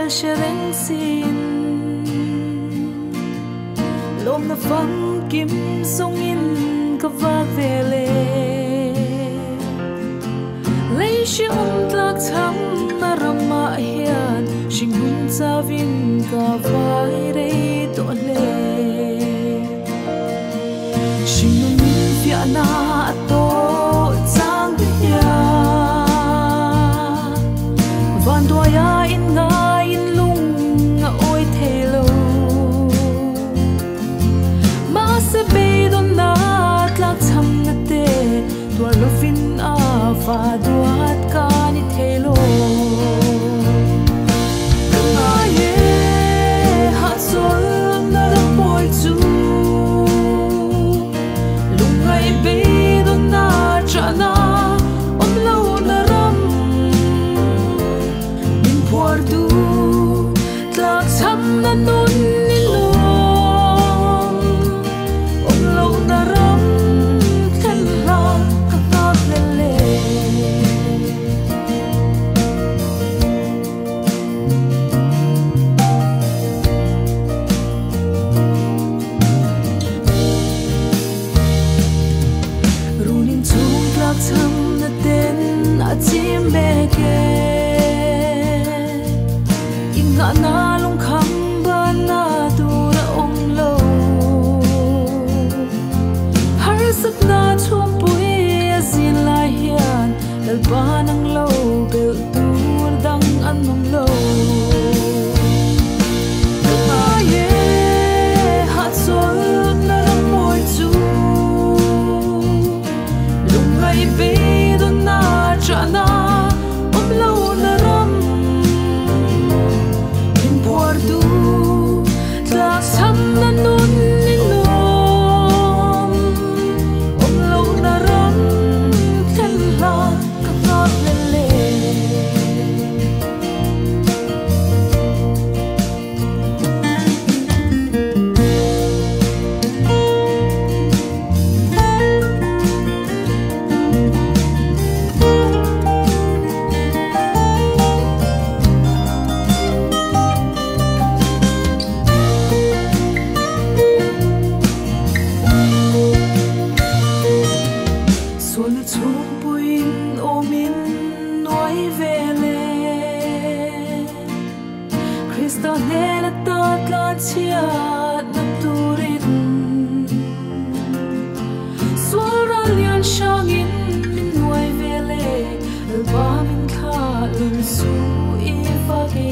shereng sin lom na fang kim song in ka va vele lei shing tlak cham na rama hian shing hun chavin ka vai re to le shing nun fia na to chang ya van doya in nga in lung nga oi thelo ma se be don na tlak cham na te tua lovin a fa duat ka ni thelo nga ye ha sol na la poi chu lung ngai be don na cha na om lo na ram min por du tlak cham na nun ni lom om lo na ram khan la ka ta le le runin chung tlak cham na ten a chim be ke in nga na long kham ba na tu ra om lo har sat na chum pui azin la hian dal ba nang lo bel tur dang an nong lo nga ye hat sol na ram moi chu lung ngai be don na cha na om lo na ram in por du tlak cham na nun ni lom om lo na ram khan la ka ta le le Xuân chung puin omin nói về lệ Christa ne la ta la chia na turin Suara lian shangin min nói về lệ Alba min kha lun su iva ke